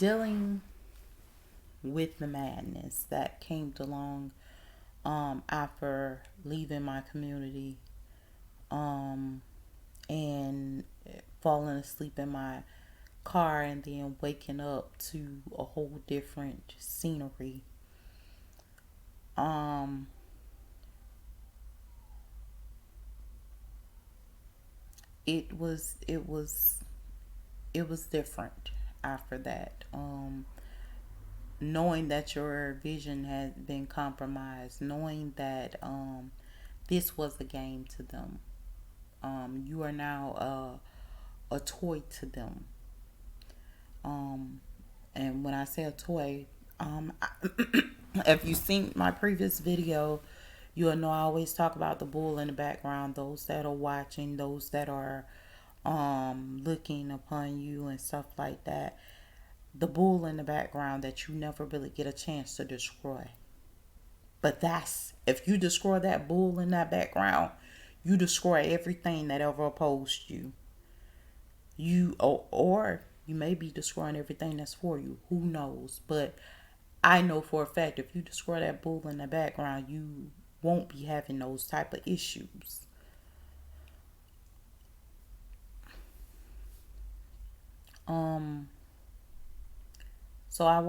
dealing with the madness that came along after leaving my community um, and falling asleep in my car and then waking up to a whole different scenery. Um, it was different after that. Knowing that your vision had been compromised, knowing that this was a game to them. You are now a toy to them. Um, and when I say a toy, if you've seen my previous video, you'll know I always talk about the bull in the background, those that are watching, those that are looking upon you and stuff like that. The bull in the background that you never really get a chance to destroy. But that's, if you destroy that bull in that background, you destroy everything that ever opposed you. Or you may be destroying everything that's for you. Who knows? But I know for a fact if you destroy that bull in the background, you won't be having those type of issues. Um, so I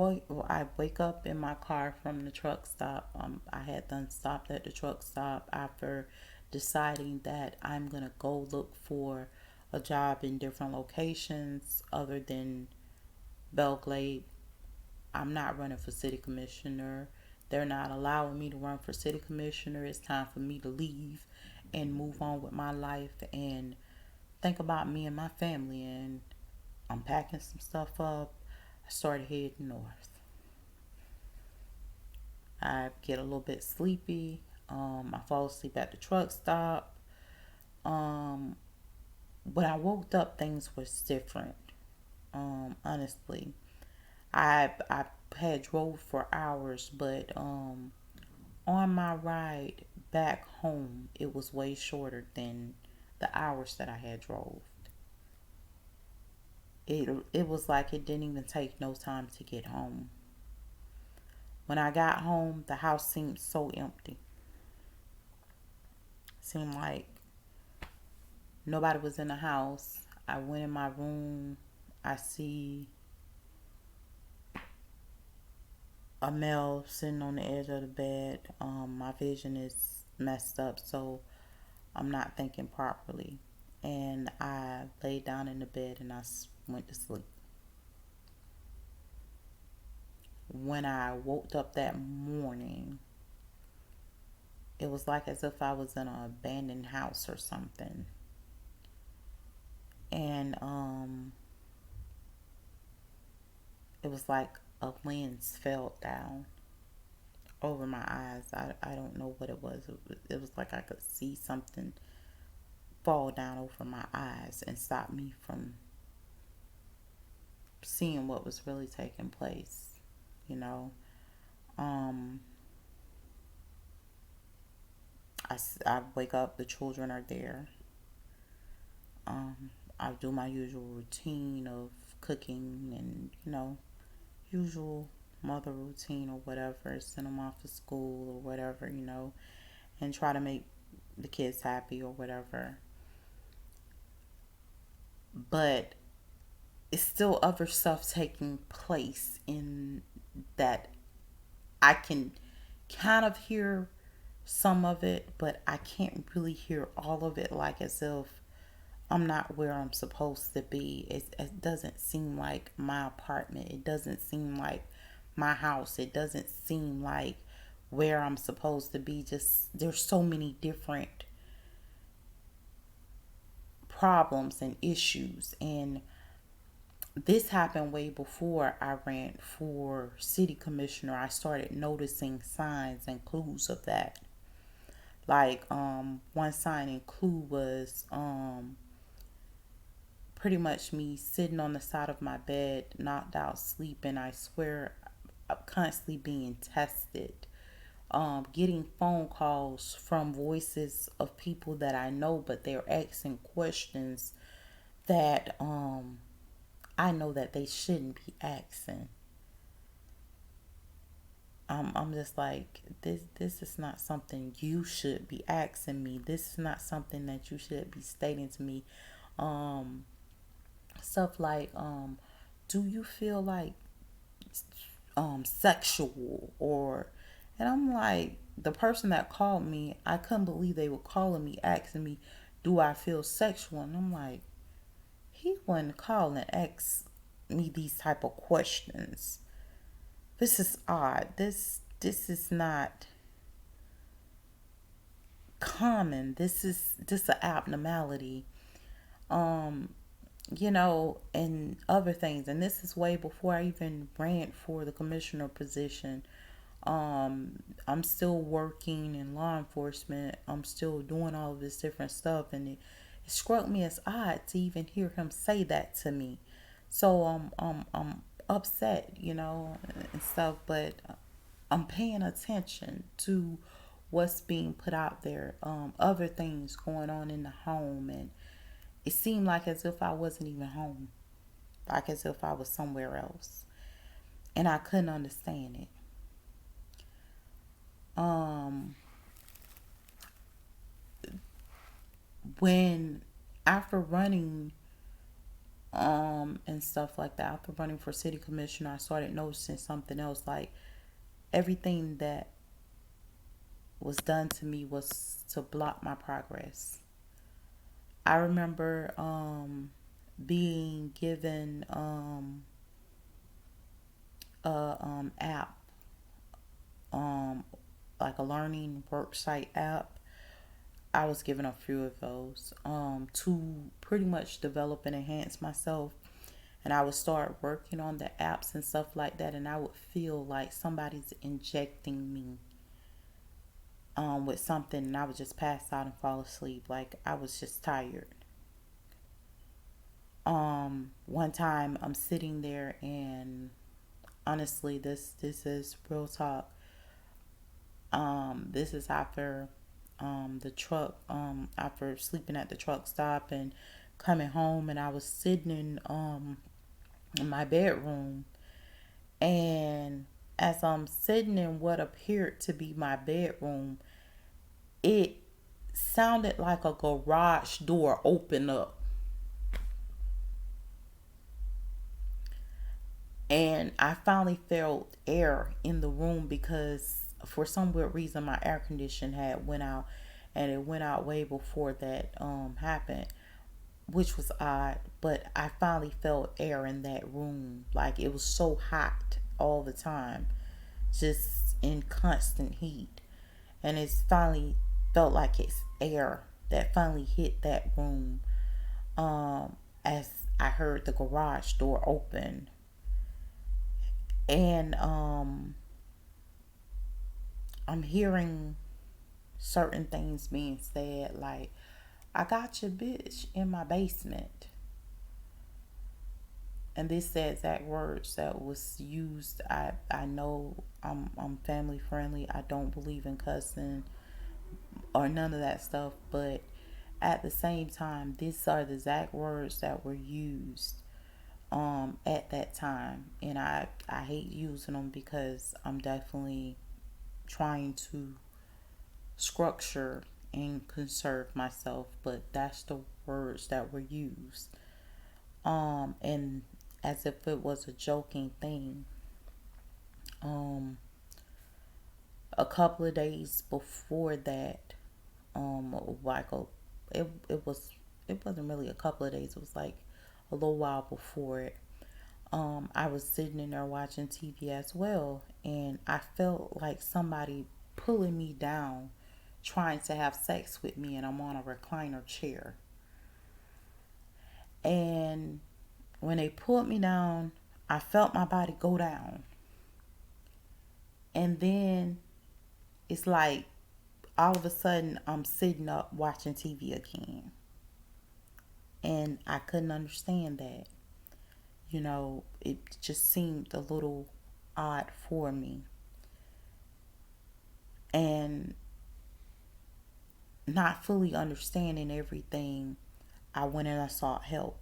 wake up in my car from the truck stop. I had done stopped at the truck stop after deciding that I'm gonna go look for a job in different locations other than Belle Glade. I'm not running for city commissioner. They're not allowing me to run for city commissioner. It's time for me to leave and move on with my life and think about me and my family. And I'm packing some stuff up. I started heading north. I get a little bit sleepy. I fall asleep at the truck stop. Um, when I woke up, things was different. Honestly, I had drove for hours, but on my ride back home, it was way shorter than the hours that I had drove. It was like it didn't even take no time to get home. When I got home, the house seemed so empty. Seemed like nobody was in the house. I went in my room. I see a male sitting on the edge of the bed. My vision is messed up, so I'm not thinking properly. And I laid down in the bed and I went to sleep. When I woke up that morning, it was like as if I was in an abandoned house or something. And it was like a lens fell down over my eyes. I don't know what it was. It was like I could see something fall down over my eyes and stop me from seeing what was really taking place, you know. Um, I wake up, the children are there. Um, I do my usual routine of cooking and, usual mother routine or whatever, send them off to school or whatever, and try to make the kids happy or whatever. But it's still other stuff taking place in that I can kind of hear some of it, but I can't really hear all of it, like as if I'm not where I'm supposed to be. It doesn't seem like my apartment. It doesn't seem like my house. It doesn't seem like where I'm supposed to be. Just there's so many different problems and issues. And this happened way before I ran for city commissioner. I started noticing signs and clues of that. Like one sign and clue was pretty much me sitting on the side of my bed, knocked out sleeping. I swear I'm constantly being tested. Getting phone calls from voices of people that I know, but they're asking questions that I know that they shouldn't be asking. I'm just like, this is not something you should be asking me. This is not something that you should be stating to me. Um, Stuff like, do you feel like sexual, or, and I'm like, the person that called me, I couldn't believe they were calling me asking me, do I feel sexual? And I'm like, he wasn't calling to ask me these type of questions. This is odd. This is not common. This an abnormality. Um, and other things. And this is way before I even ran for the commissioner position. I'm still working in law enforcement. I'm still doing all of this different stuff, and it struck me as odd to even hear him say that to me. So I'm upset, and stuff, but I'm paying attention to what's being put out there. Other things going on in the home, and it seemed like as if I wasn't even home, like as if I was somewhere else, and I couldn't understand it. Um, when after running and stuff like that, after running for city commissioner, I started noticing something else. Like everything that was done to me was to block my progress. I remember being given a app, um like a learning worksite app. I was given a few of those to pretty much develop and enhance myself. And I would start working on the apps and stuff like that, and I would feel like somebody's injecting me with something, and I would just pass out and fall asleep. Like I was just tired. One time I'm sitting there, and honestly, this is real talk. This is after the truck, after sleeping at the truck stop and coming home, and I was sitting in my bedroom, and as I'm sitting in what appeared to be my bedroom, it sounded like a garage door open up. And I finally felt air in the room because for some weird reason my air condition had went out, and it went out way before that happened, which was odd. But I finally felt air in that room. Like it was so hot all the time, just in constant heat. And it's finally felt like it's air that finally hit that room, as I heard the garage door open. And I'm hearing certain things being said, like, I got your bitch in my basement. And this the exact words that was used. I know I'm family friendly. I don't believe in cussing or none of that stuff, but at the same time, these are the exact words that were used at that time, and I hate using them because I'm definitely trying to structure and conserve myself, but that's the words that were used. And as if it was a joking thing. Um, a couple of days before that, like it was, it wasn't really a couple of days. It was like a little while before it. I was sitting in there watching TV as well, and I felt like somebody pulling me down, trying to have sex with me, and I'm on a recliner chair. And when they pulled me down, I felt my body go down. And then it's like all of a sudden I'm sitting up watching TV again. And I couldn't understand that. It just seemed a little odd for me. And not fully understanding everything, I went and I sought help.